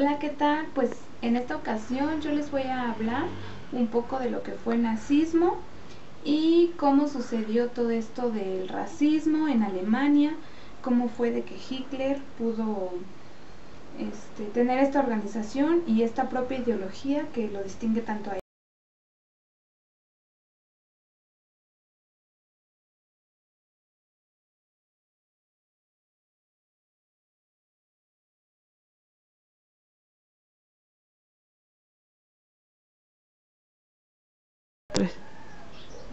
Hola, ¿qué tal? Pues en esta ocasión yo les voy a hablar un poco de lo que fue el nazismo y cómo sucedió todo esto del racismo en Alemania, cómo fue de que Hitler pudo tener esta organización y esta propia ideología que lo distingue tanto a él.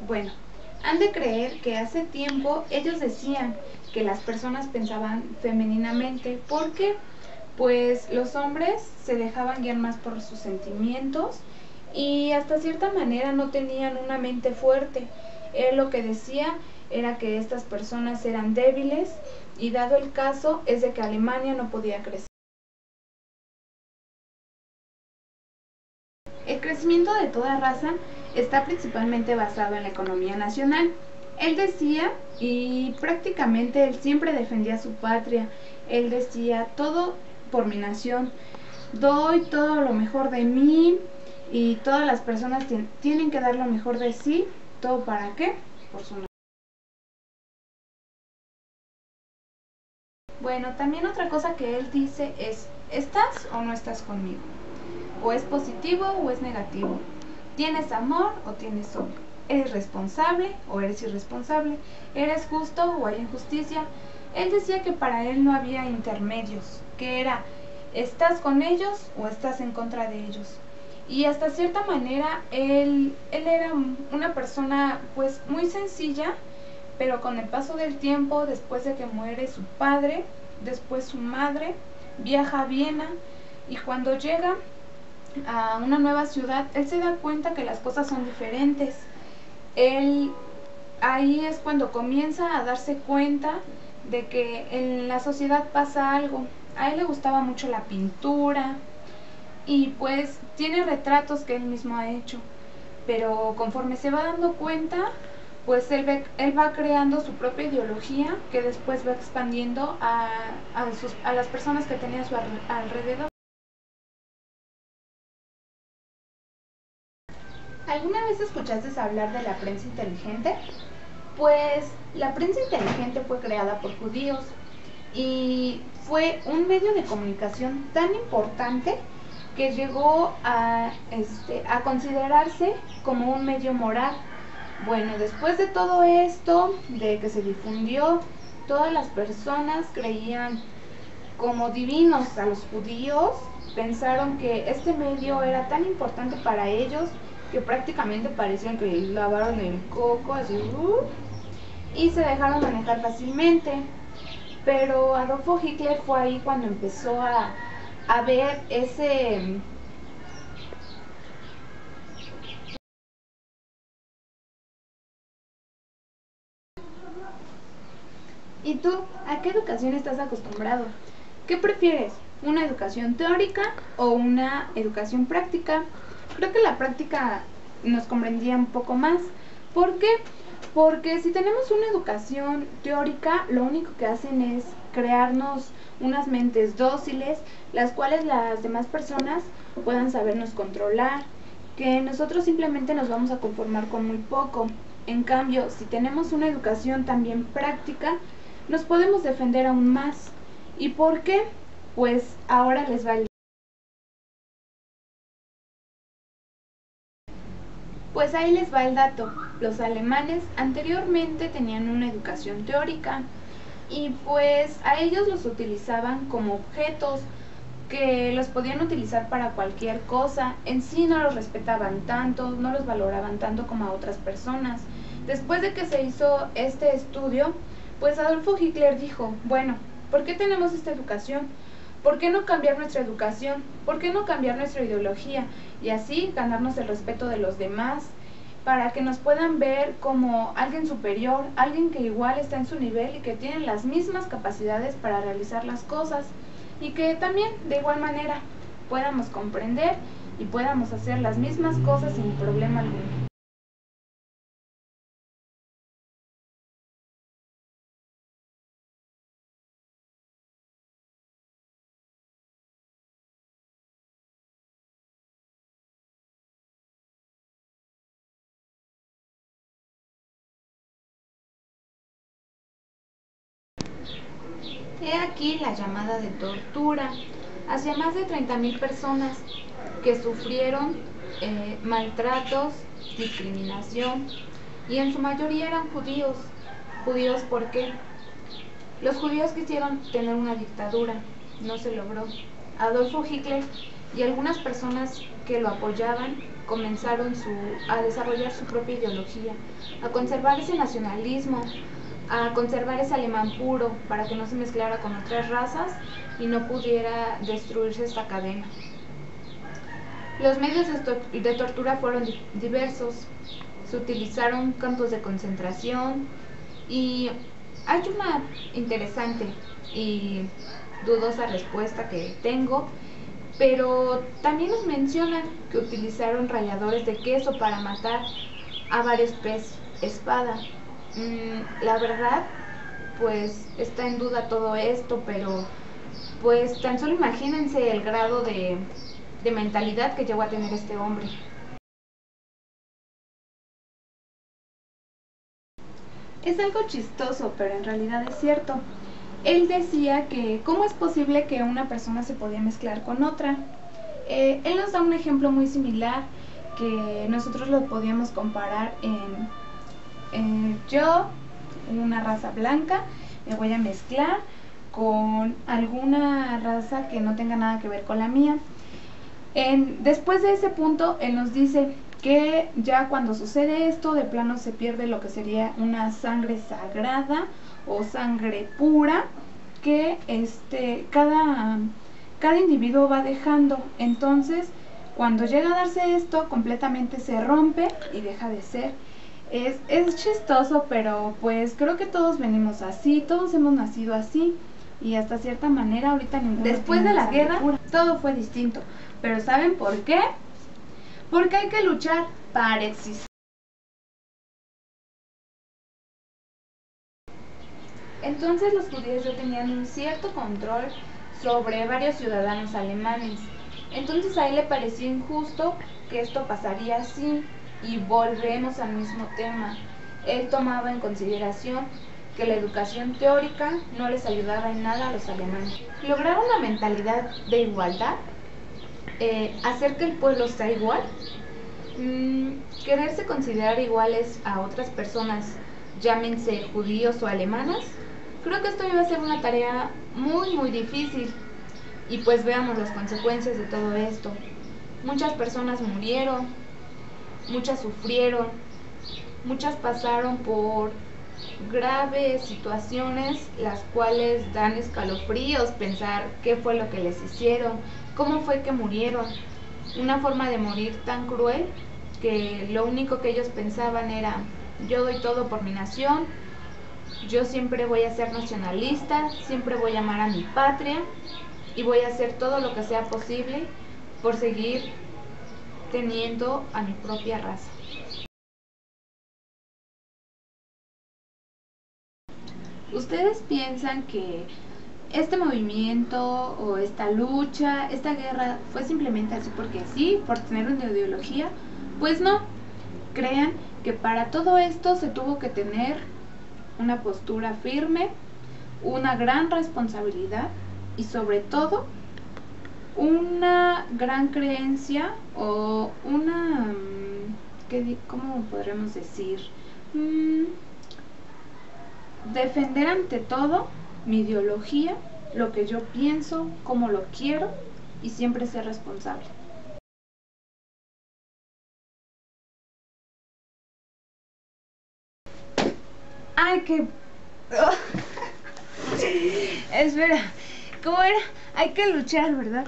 Bueno, han de creer que hace tiempo ellos decían que las personas pensaban femeninamente. ¿Por qué? Pues los hombres se dejaban guiar más por sus sentimientos y hasta cierta manera no tenían una mente fuerte. Él lo que decía era que estas personas eran débiles y dado el caso es de que Alemania no podía crecer. El crecimiento de toda raza está principalmente basado en la economía nacional. Él decía, y prácticamente él siempre defendía su patria, él decía, todo por mi nación, doy todo lo mejor de mí y todas las personas tienen que dar lo mejor de sí, ¿todo para qué? Por su nación. Bueno, también otra cosa que él dice es, ¿estás o no estás conmigo? O es positivo o es negativo. ¿Tienes amor o tienes odio? ¿Eres responsable o eres irresponsable? ¿Eres justo o hay injusticia? Él decía que para él no había intermedios, que era, ¿estás con ellos o estás en contra de ellos? Y hasta cierta manera él era una persona pues muy sencilla, pero con el paso del tiempo, después de que muere su padre, después su madre, viaja a Viena y cuando llega a una nueva ciudad, él se da cuenta que las cosas son diferentes. Él ahí es cuando comienza a darse cuenta de que en la sociedad pasa algo. A él le gustaba mucho la pintura y pues tiene retratos que él mismo ha hecho, pero conforme se va dando cuenta, pues él va creando su propia ideología que después va expandiendo a las personas que tenía a su alrededor. ¿Alguna vez escuchaste hablar de la prensa inteligente? Pues la prensa inteligente fue creada por judíos y fue un medio de comunicación tan importante que llegó a considerarse como un medio moral. Bueno, después de todo esto, de que se difundió, todas las personas creían como divinos a los judíos, pensaron que este medio era tan importante para ellos que prácticamente parecían que lavaron el coco así, y se dejaron manejar fácilmente. Pero Adolfo Hitler fue ahí cuando empezó a ver ese... ¿Y tú, a qué educación estás acostumbrado? ¿Qué prefieres? ¿Una educación teórica o una educación práctica? Creo que la práctica nos comprendía un poco más. ¿Por qué? Porque si tenemos una educación teórica, lo único que hacen es crearnos unas mentes dóciles, las cuales las demás personas puedan sabernos controlar, que nosotros simplemente nos vamos a conformar con muy poco. En cambio, si tenemos una educación también práctica, nos podemos defender aún más. ¿Y por qué? Pues ahora les va el... Pues ahí les va el dato. Los alemanes anteriormente tenían una educación teórica y pues a ellos los utilizaban como objetos que los podían utilizar para cualquier cosa. En sí no los respetaban tanto, no los valoraban tanto como a otras personas. Después de que se hizo este estudio, pues Adolfo Hitler dijo, bueno, ¿por qué tenemos esta educación? ¿Por qué no cambiar nuestra educación? ¿Por qué no cambiar nuestra ideología? Y así ganarnos el respeto de los demás, para que nos puedan ver como alguien superior, alguien que igual está en su nivel y que tiene las mismas capacidades para realizar las cosas y que también de igual manera podamos comprender y podamos hacer las mismas cosas sin problema alguno. He aquí la llamada de tortura hacia más de 30.000 personas que sufrieron maltratos, discriminación, y en su mayoría eran judíos. ¿Judíos por qué? Los judíos quisieron tener una dictadura, no se logró. Adolfo Hitler y algunas personas que lo apoyaban comenzaron a desarrollar su propia ideología, a conservar ese nacionalismo, a conservar ese alemán puro para que no se mezclara con otras razas y no pudiera destruirse esta cadena. Los medios de tortura fueron diversos. Se utilizaron campos de concentración y hay una interesante y dudosa respuesta que tengo, pero también nos mencionan que utilizaron ralladores de queso para matar a varios pez espada. La verdad, pues está en duda todo esto, pero pues tan solo imagínense el grado de mentalidad que llegó a tener este hombre. Es algo chistoso, pero en realidad es cierto. Él decía que cómo es posible que una persona se podía mezclar con otra. Él nos da un ejemplo muy similar que nosotros lo podíamos comparar en yo, una raza blanca, me voy a mezclar con alguna raza que no tenga nada que ver con la mía. Después de ese punto, él nos dice que ya cuando sucede esto, de plano se pierde lo que sería una sangre sagrada o sangre pura que cada individuo va dejando. Entonces, cuando llega a darse esto, completamente se rompe y deja de ser. Es chistoso, pero pues creo que todos venimos así, todos hemos nacido así. Y hasta cierta manera ahorita después de la guerra todo fue distinto. Pero ¿saben por qué? Porque hay que luchar para existir. Entonces los judíos ya tenían un cierto control sobre varios ciudadanos alemanes. Entonces a él le pareció injusto que esto pasaría así, y volvemos al mismo tema. Él tomaba en consideración que la educación teórica no les ayudaba en nada a los alemanes. Lograr una mentalidad de igualdad, hacer que el pueblo sea igual, quererse considerar iguales a otras personas, llámense judíos o alemanas. Creo que esto iba a ser una tarea muy difícil, y pues veamos las consecuencias de todo esto. Muchas personas murieron, muchas sufrieron, muchas pasaron por graves situaciones, las cuales dan escalofríos pensar qué fue lo que les hicieron, cómo fue que murieron. Una forma de morir tan cruel que lo único que ellos pensaban era: yo doy todo por mi nación, yo siempre voy a ser nacionalista, siempre voy a amar a mi patria y voy a hacer todo lo que sea posible por seguir teniendo a mi propia raza. ¿Ustedes piensan que este movimiento o esta lucha, esta guerra fue simplemente así porque sí, por tener una ideología? Pues no. Crean que para todo esto se tuvo que tener una postura firme, una gran responsabilidad y sobre todo una gran creencia o una, ¿cómo podremos decir? Defender ante todo mi ideología, lo que yo pienso, cómo lo quiero, y siempre ser responsable. ¡Ay, qué! Espera, ¿cómo era? Hay que luchar, ¿verdad?